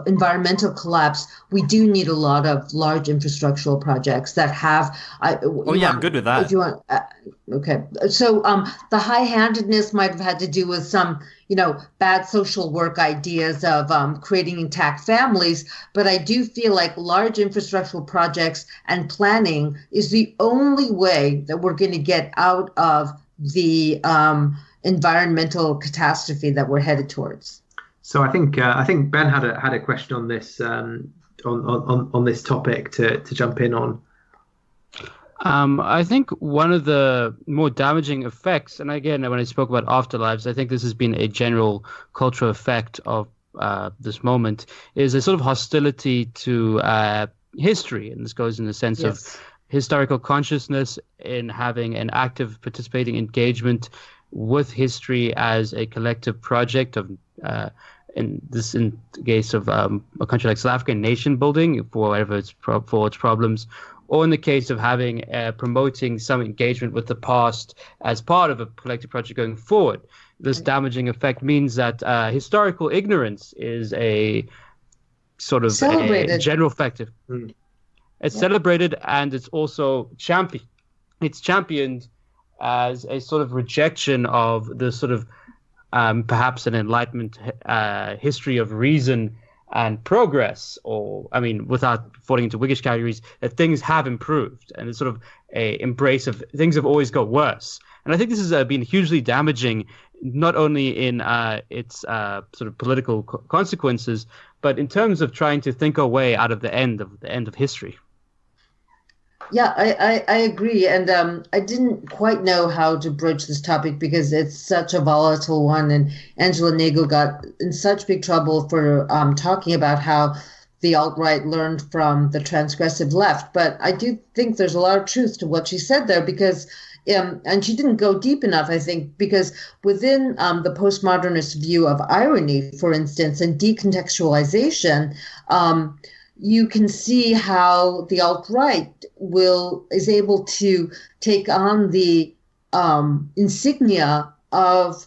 environmental collapse, we do need a lot of large infrastructural projects that have. I'm good with that. If you want, okay. So the high-handedness might have had to do with some, bad social work ideas of creating intact families, but I do feel like large infrastructural projects and planning is the only way that we're going to get out of the environmental catastrophe that we're headed towards. So I think Ben had a question on this on this topic to jump in on. I think one of the more damaging effects, and again, when I spoke about afterlives, I think this has been a general cultural effect of this moment, is a sort of hostility to history, and this goes in the sense of historical consciousness, in having an active participating engagement with history as a collective project of, in the case of a country like South Africa, nation building for whatever its problems, or in the case of having promoting some engagement with the past as part of a collective project going forward. This damaging effect means that historical ignorance is a sort of a general factor. It's celebrated, and it's also championed. It's championed as a sort of rejection of the sort of perhaps an Enlightenment history of reason and progress, or without falling into Whiggish categories, that things have improved, and it's sort of a embrace of things have always got worse. And I think this has been hugely damaging, not only in its sort of political consequences, but in terms of trying to think our way out of the end of history. Yeah, I agree. And I didn't quite know how to broach this topic because it's such a volatile one. And Angela Nagle got in such big trouble for talking about how the alt-right learned from the transgressive left. But I do think there's a lot of truth to what she said there because, and she didn't go deep enough, I think, because within the postmodernist view of irony, for instance, and decontextualization, you can see how the alt-right is able to take on the insignia of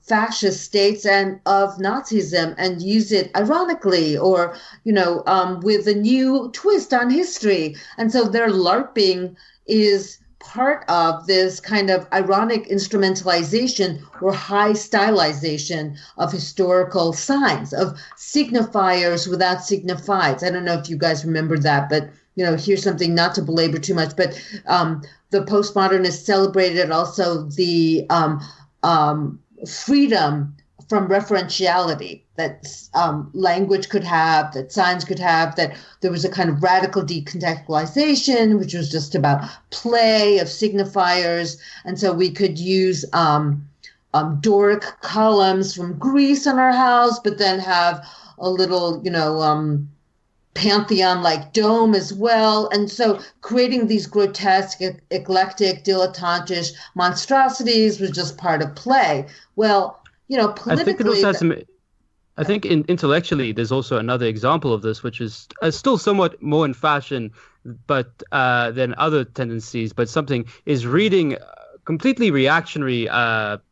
fascist states and of Nazism and use it ironically or, with a new twist on history. And so their LARPing is part of this kind of ironic instrumentalization or high stylization of historical signs, of signifiers without signifieds. I don't know if you guys remember that, but here's something not to belabor too much, but the postmodernists celebrated also the freedom from referentiality that language could have, that signs could have, that there was a kind of radical decontextualization, which was just about play of signifiers. And so we could use Doric columns from Greece on our house, but then have a little, Pantheon-like dome as well. And so creating these grotesque, eclectic, dilettantish monstrosities was just part of play. Well, politically, I think intellectually, there's also another example of this, which is still somewhat more in fashion, but than other tendencies. But something is reading completely reactionary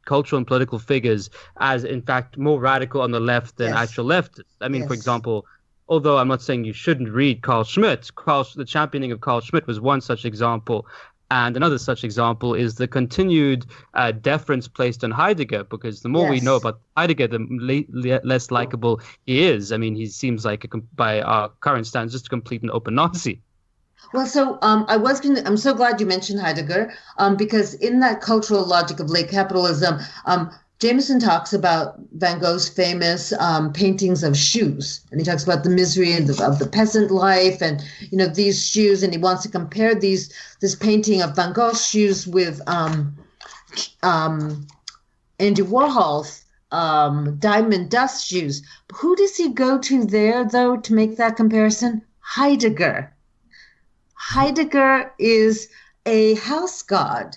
cultural and political figures as, in fact, more radical on the left than actual leftists. For example, although I'm not saying you shouldn't read Carl Schmitt, the championing of Carl Schmitt was one such example. And another such example is the continued deference placed on Heidegger, because the more we know about Heidegger, the less likable he is. He seems like, by our current standards, just a complete and open Nazi. Well, so I'm so glad you mentioned Heidegger, because in that cultural logic of late capitalism, Jameson talks about Van Gogh's famous paintings of shoes, and he talks about the misery of the peasant life, and these shoes, and he wants to compare this painting of Van Gogh's shoes with Andy Warhol's diamond dust shoes. Who does he go to there, though, to make that comparison? Heidegger. Heidegger is a house god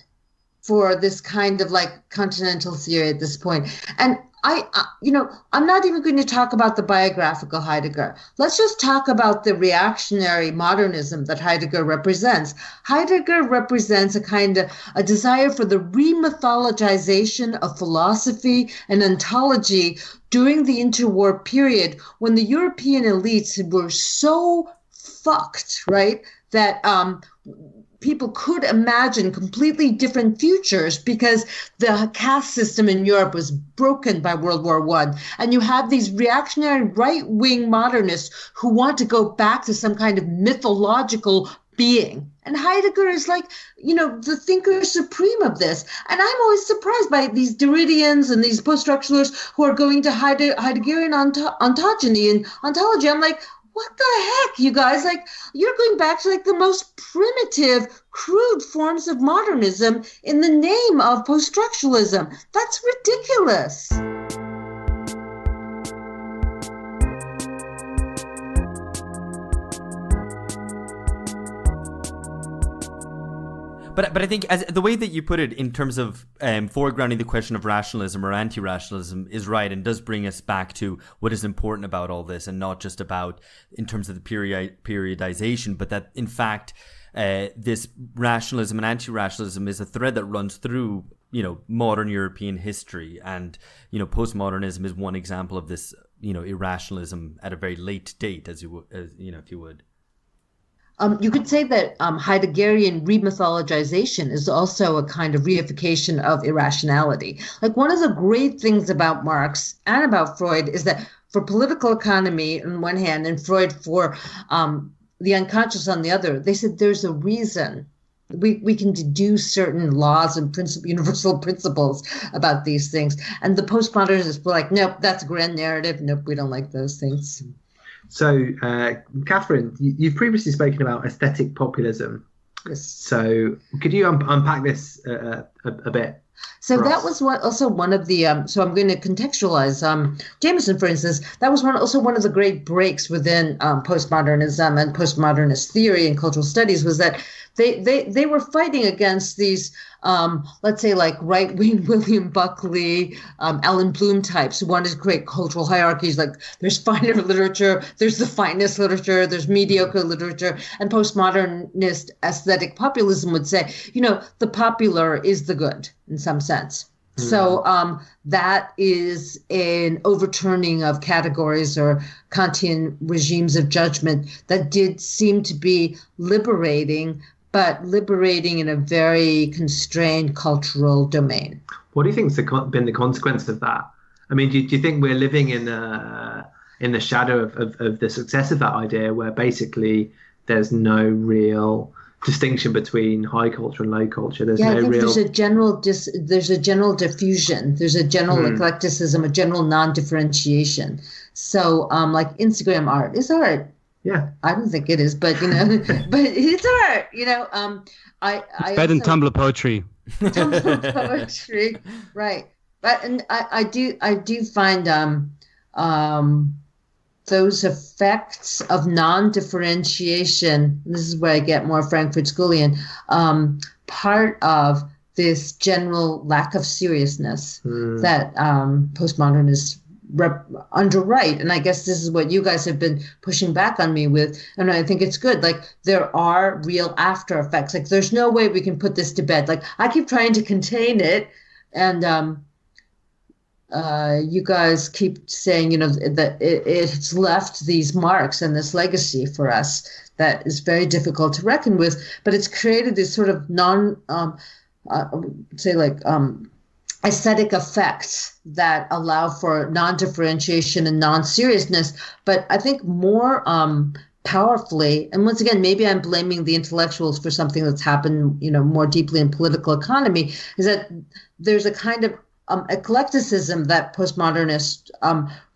for this kind of like continental theory at this point. And I'm not even going to talk about the biographical Heidegger. Let's just talk about the reactionary modernism that Heidegger represents. Heidegger represents a desire for the remythologization of philosophy and ontology during the interwar period, when the European elites were so fucked, right, that people could imagine completely different futures because the caste system in Europe was broken by World War I. And you have these reactionary right-wing modernists who want to go back to some kind of mythological being. And Heidegger is like, the thinker supreme of this. And I'm always surprised by these Derridians and these post-structuralists who are going to Heideggerian ontogeny and ontology. I'm like, what the heck, you guys? Like, you're going back to like the most primitive, crude forms of modernism in the name of post-structuralism. That's ridiculous. But I think as the way that you put it in terms of foregrounding the question of rationalism or anti-rationalism is right, and does bring us back to what is important about all this, and not just about in terms of the periodization, but that in fact this rationalism and anti-rationalism is a thread that runs through modern European history, and postmodernism is one example of this irrationalism at a very late date, if you would. You could say that Heideggerian remythologization is also a kind of reification of irrationality. Like, one of the great things about Marx and about Freud is that for political economy on one hand and Freud for the unconscious on the other, they said there's a reason. We can deduce certain laws and universal principles about these things. And the postmodernists were like, nope, that's a grand narrative. Nope, we don't like those things. So, Catherine, you've previously spoken about aesthetic populism. Yes. So, could you unpack this a bit? So that was also one of the. So I'm going to contextualize Jameson, for instance. That was also one of the great breaks within postmodernism and postmodernist theory and cultural studies, was that they were fighting against these, let's say, like right-wing William Buckley, Alan Bloom types who wanted to create cultural hierarchies. Like, there's finer literature, there's the finest literature, there's mediocre literature, and postmodernist aesthetic populism would say, the popular is the good in some sense. Mm. So that is an overturning of categories or Kantian regimes of judgment that did seem to be liberating, but liberating in a very constrained cultural domain. What do you think's been the consequence of that? I mean, do you think we're living in the shadow of the success of that idea, where basically there's no real distinction between high culture and low culture? There's there's a general diffusion. There's a general eclecticism, a general non-differentiation. So, like, Instagram art is art. Yeah, I don't think it is, but but it's art. It's better than Tumblr poetry. Tumblr poetry, right? But I do find those effects of non-differentiation. This is where I get more Frankfurt Schoolian. Part of this general lack of seriousness that postmodernists underwrite, and I guess this is what you guys have been pushing back on me with, and I think it's good. Like, there are real after effects. Like, there's no way we can put this to bed. Like, I keep trying to contain it, and you guys keep saying, that it's left these marks and this legacy for us that is very difficult to reckon with, but it's created this sort of aesthetic effects that allow for non-differentiation and non-seriousness. But I think more powerfully, and once again, maybe I'm blaming the intellectuals for something that's happened, more deeply in political economy, is that there's a kind of eclecticism that postmodernists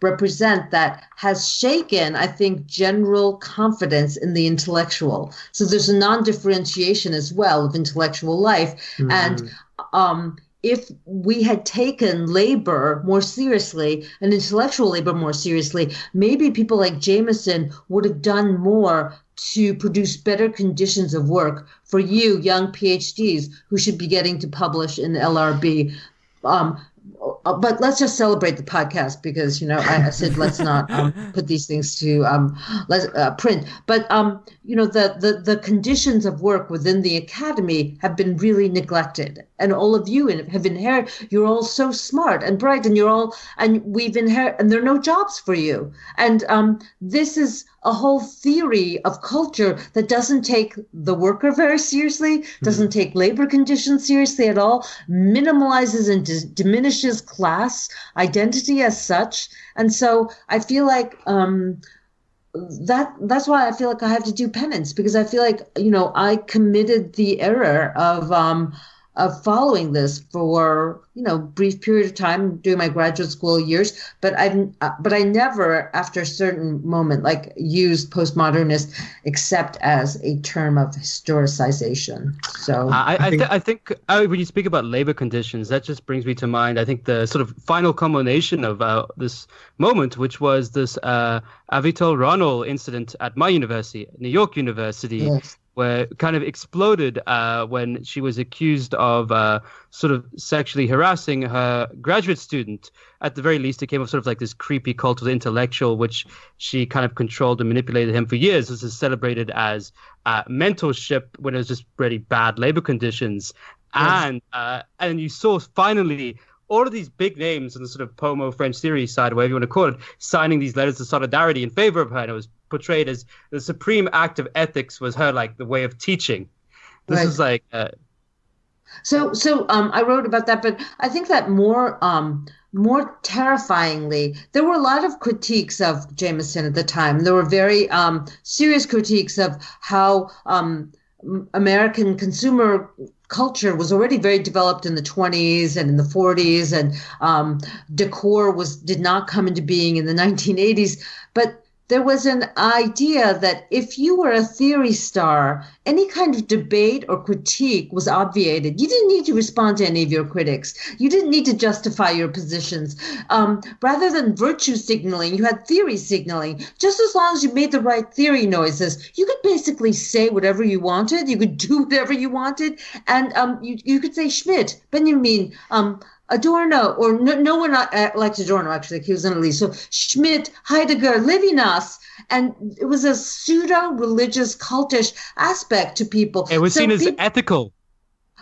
represent that has shaken, I think, general confidence in the intellectual. So there's a non-differentiation as well of intellectual life. And if we had taken labor more seriously and intellectual labor more seriously, maybe people like Jameson would have done more to produce better conditions of work for you, young PhDs, who should be getting to publish in the LRB. but let's just celebrate the podcast because, I said let's not put these things to print. But, the conditions of work within the academy have been really neglected. And all of you have inherited, you're all so smart and bright, and we've inherited, and there are no jobs for you. And this is a whole theory of culture that doesn't take the worker very seriously, doesn't take labor conditions seriously at all, minimalizes and diminishes class identity as such. And so I feel like that's why I feel like I have to do penance, because I feel like, I committed the error of following this for brief period of time during my graduate school years, but I never, after a certain moment, used postmodernist except as a term of historicization. So I think when you speak about labor conditions, that just brings me to mind, I think, the sort of final culmination of this moment, which was this Avital Ronald incident at my university, New York University. Yes. Where it kind of exploded when she was accused of sort of sexually harassing her graduate student. At the very least, it came of sort of like this creepy cult of the intellectual, which she kind of controlled and manipulated him for years. This is celebrated as mentorship when it was just really bad labor conditions. Yes. And you saw finally all of these big names in the sort of French theory side, whatever you want to call it, signing these letters of solidarity in favor of her. And it was portrayed as the supreme act of ethics was her, the way of teaching. This was like... So I wrote about that, but I think that more terrifyingly, there were a lot of critiques of Jameson at the time. There were very serious critiques of how American consumer culture was already very developed in the 20s and in the 40s, and decor did not come into being in the 1980s. But there was an idea that if you were a theory star, any kind of debate or critique was obviated. You didn't need to respond to any of your critics. You didn't need to justify your positions. Rather than virtue signaling, you had theory signaling. Just as long as you made the right theory noises, you could basically say whatever you wanted. You could do whatever you wanted. And you could say Schmidt, Benjamin, Adorno, or no one liked Adorno, actually. He was an elite. So Schmidt, Heidegger, Levinas, and it was a pseudo-religious, cultish aspect to people. It was seen as ethical.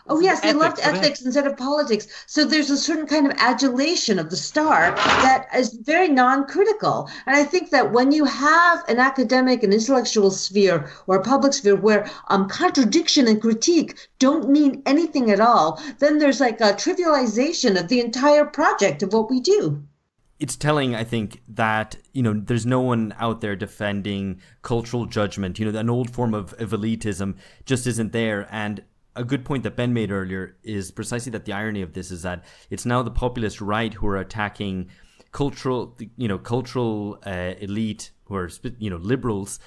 Oh, yes, they loved ethics instead of politics. So there's a certain kind of adulation of the star that is very non-critical. And I think that when you have an academic and intellectual sphere or a public sphere where contradiction and critique don't mean anything at all, then there's like a trivialization of the entire project of what we do. It's telling, I think, that, there's no one out there defending cultural judgment. An old form of elitism just isn't there. And a good point that Ben made earlier is precisely that the irony of this is that it's now the populist right who are attacking cultural elite, who are, liberals,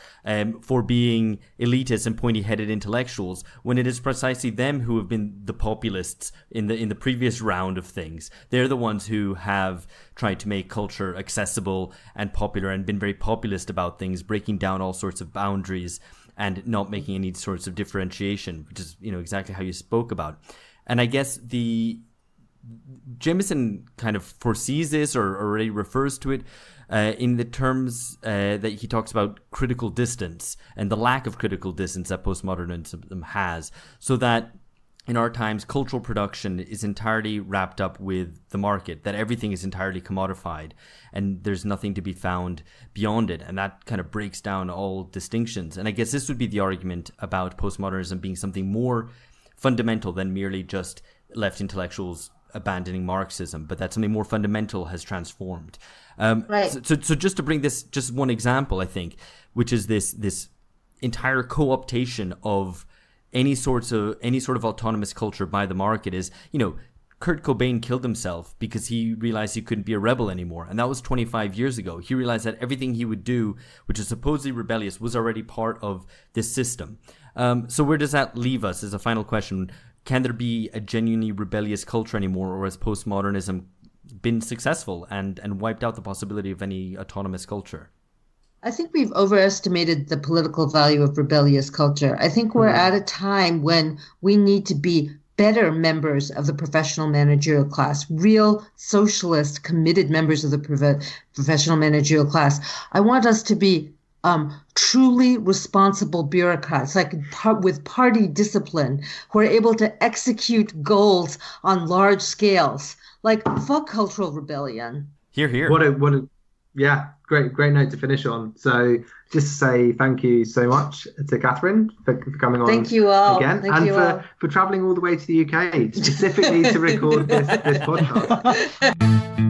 for being elitist and pointy-headed intellectuals, when it is precisely them who have been the populists in the previous round of things. They're the ones who have tried to make culture accessible and popular and been very populist about things, breaking down all sorts of boundaries and not making any sorts of differentiation, which is, exactly how you spoke about. And I guess Jameson kind of foresees this or already refers to it in the terms that he talks about critical distance and the lack of critical distance that postmodernism has, so that in our times, cultural production is entirely wrapped up with the market, that everything is entirely commodified and there's nothing to be found beyond it. And that kind of breaks down all distinctions. And I guess this would be the argument about postmodernism being something more fundamental than merely just left intellectuals abandoning Marxism, but that something more fundamental has transformed. Right. So just to bring this, just one example, I think, which is this entire co-optation of any sort of autonomous culture by the market is, Kurt Cobain killed himself because he realized he couldn't be a rebel anymore. And that was 25 years ago. He realized that everything he would do, which is supposedly rebellious, was already part of this system. So where does that leave us as a final question? Can there be a genuinely rebellious culture anymore, or has postmodernism been successful and wiped out the possibility of any autonomous culture? I think we've overestimated the political value of rebellious culture. I think we're at a time when we need to be better members of the professional managerial class, real socialist, committed members of the professional managerial class. I want us to be truly responsible bureaucrats, like with party discipline, who are able to execute goals on large scales. Like, fuck cultural rebellion. Hear, hear. What a yeah, great note to finish on. So just to say thank you so much to Catherine for coming on. Thank you all again, for traveling all the way to the UK specifically to record this podcast.